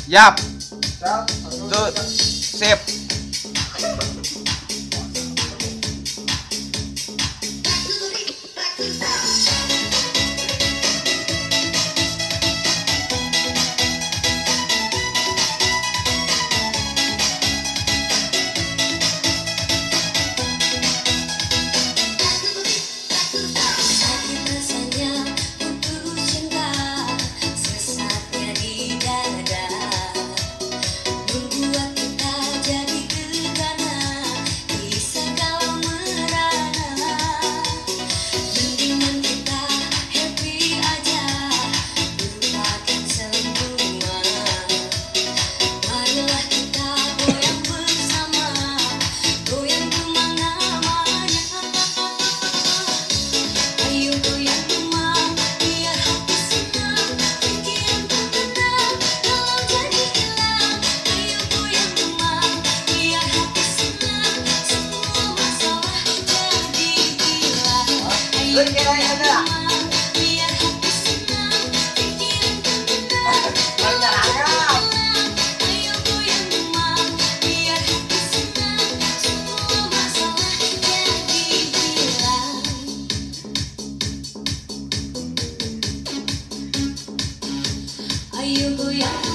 Yap. Siap. Tuh. Sip. Sakit rasanya putus cinta, sesatnya di dada, membuat kita jadi gegana di segala merana. Mendingan kita happy aja, lupakan semua. Marilah kita goyang bersama, goyang kemana-mana. Ayo goyang kemana, biar hati senang, pikiran pun tenang, kalau jadi hilang. Ayo goyang kemana, biar hati senang, semua masalah jadi hilang. Ayo goyang kemana, biar hati senang, pikiran pun tenang, kalau jadi hilang. Ayo goyang kemana, biar hati senang, semua masalah jadi hilang. Ayo goyang